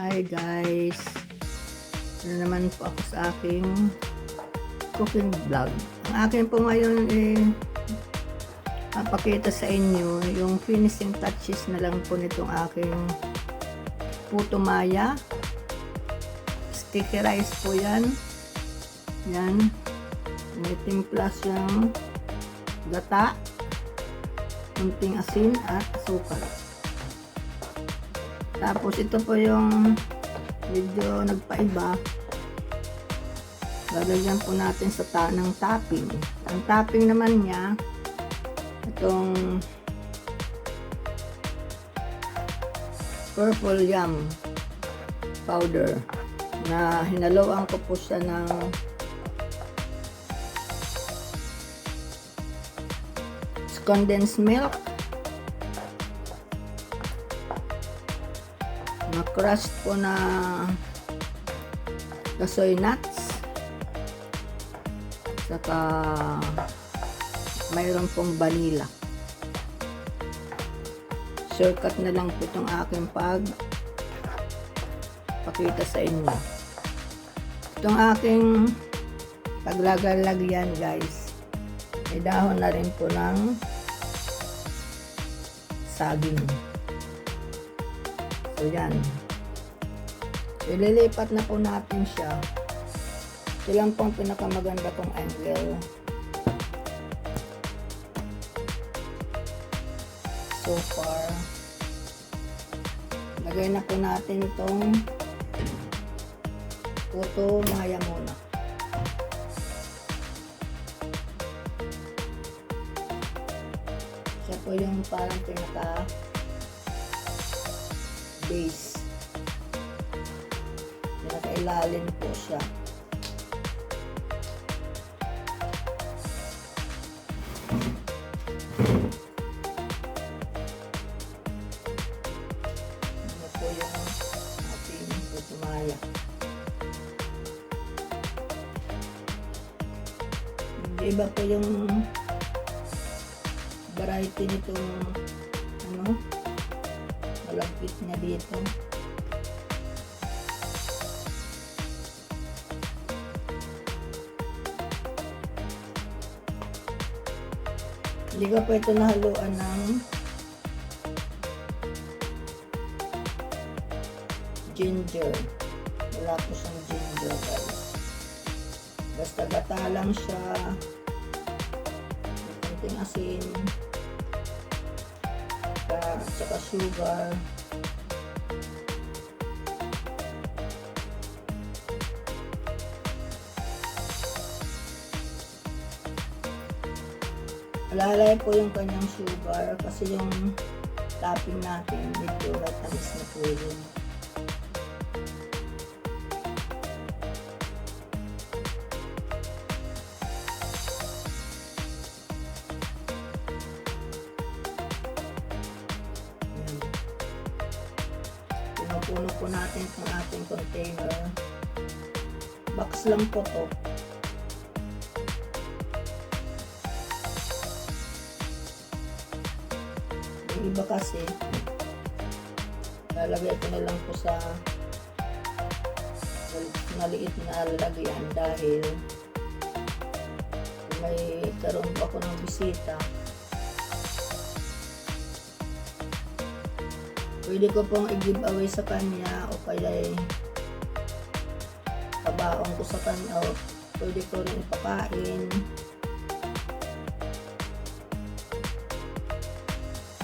Hi guys! Ano naman po ako sa aking cooking vlog. Ang akin po ngayon papakita sa inyo yung finishing touches na lang po nitong aking puto maya. Sticky rice po yan. Yan. May timpla siyang gata, kunting asin at asukal. Tapos ito po yung medyo nagpaiba. Lalagyan po natin sa ng topping. Ang topping naman niya, itong purple yam powder na hinaloan ko po siya ng condensed milk, na crushed po na soy nuts, saka mayroon pong vanilla. Shortcut na lang po itong aking pakita sa inyo. Itong aking paglagalagyan guys, may dahon na rin po ng saging. So yan. So, ililipat na po natin siya. Ito lang pong pinakamaganda kong angle. So far. Lagay na po natin itong puto maya muna. Siya po yung parang pinaka base. Pinakailalim po siya. Ano po yung ating puto maya. Iba po yung variety nitong malagkit niya dito. Hindi ko po ito nahaluan ng ginger. Wala po siyang ginger guys. Basta gata lang siya. May konting asin. At saka sugar. Alalay po yung kanyang sugar kasi yung topping natin medyo matamis na po yun. Pinupuno po natin itong ating container. Box lang po to. Yung iba kasi lalagay ko na lang po sa maliit na lalagyan dahil may karoon po ako ng bisita. Pwede ko pong i-give away sa kanya o kaya pabaon ko sa kanya o pwede ko rin ipakain.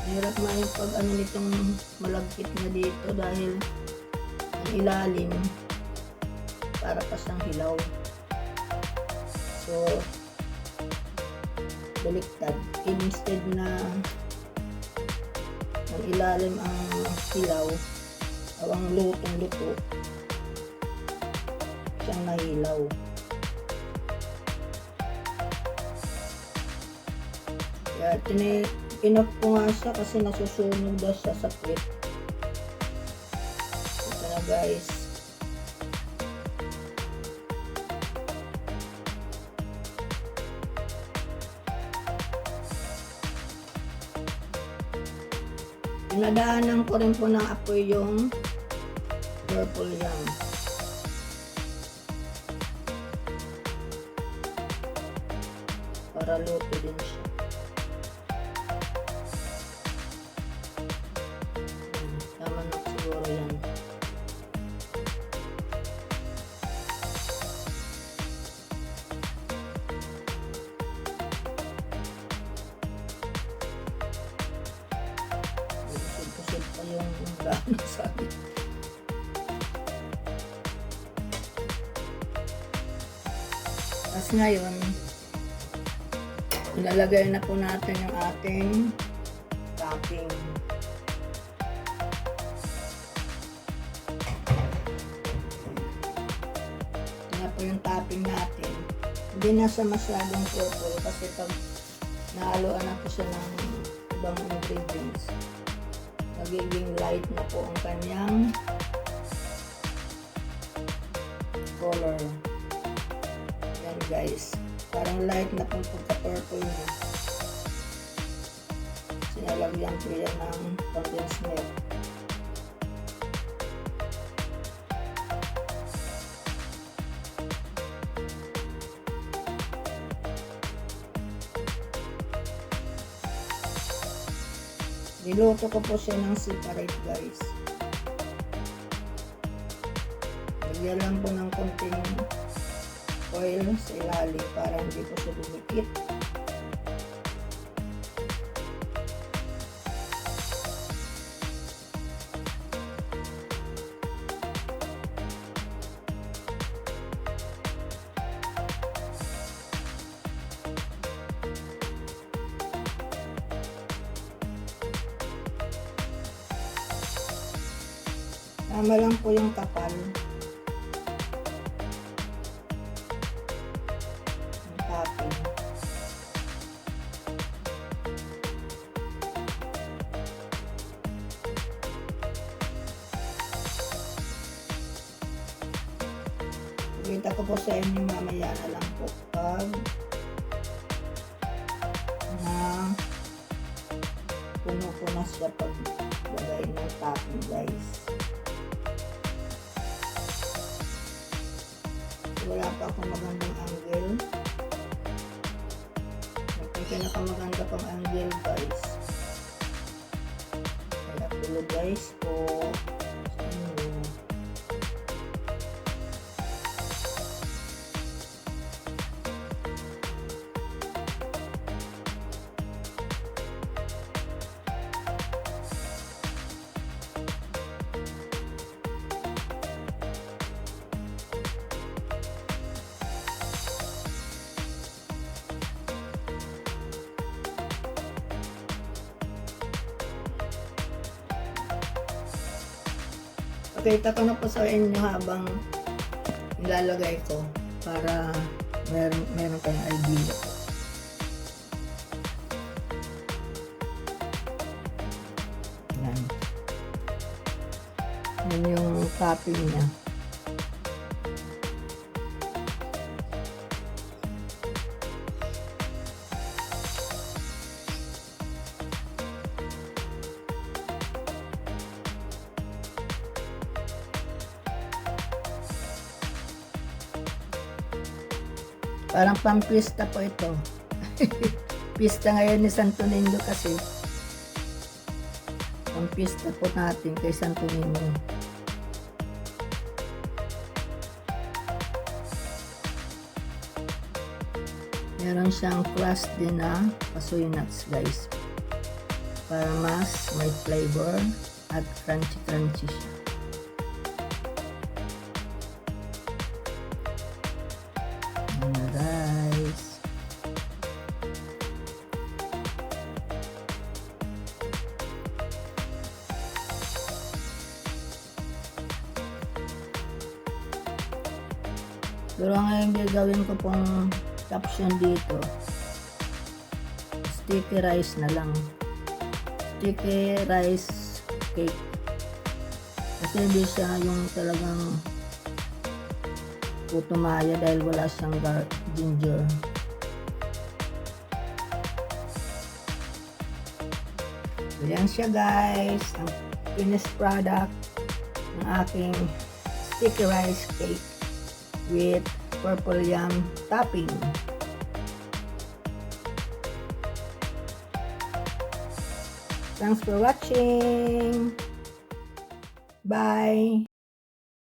Hirap nga yung pag nitong malagkit na dito dahil ang ilalim para pa siyang hilaw. So baliktad, instead na ang ilalim ang hilaw o ang lutong luto siyang nahilaw. Kaya inoff ko nga siya kasi nasusunog daw siya sa puwet. Ito na guys. Pinadaanan ko rin po ng apoy yung purple yan. Para luto din siya. Tama na siguro yan. Pusod pa yung gano'n sabi. Tapos ngayon, ilalagay na po natin yung ating topping. Ito na po yung topping natin. Hindi na siya masyadong purple kasi pag nahaluan na po siya ng ibang ingredients, magiging light na po ang kanyang color. Yan guys, parang light na pong pagka-purple na. Sinalagyan ko yan ng condensed milk. Niluto ko po siya ng separate guys. Lagyan lang po ng konting oil sa ilalim para hindi po siya dumikit. Tama lang po yung kapal. Yung topping. Kita ko po sa inyo mamaya na lang po pag na puno ko na siya pag lagay ng topping guys. Wala pa akong magandang angle. May pinakamaganda pang angle guys. Kaya apologize po sa inyo. Pakita ko na po sa inyo habang nilalagay ko para meron kayong idea. Yan. Yan yung topping niya. Parang pang-pista po ito. Pista ngayon ni Santo Niño kasi. Pang-pista po natin kay Santo Niño. Meron siyang crust din na kasoy nuts guys. Para mas may flavor at crunchy siya. Guys, pero ngayon gagawin ko pong caption dito, sticky rice na lang, sticky rice cake, kasi hindi siya yung talagang putumaya dahil wala siyang ginger. So yan siya guys, ang finished product ang aking sticky rice cake with purple yam topping. Thanks for watching. Bye.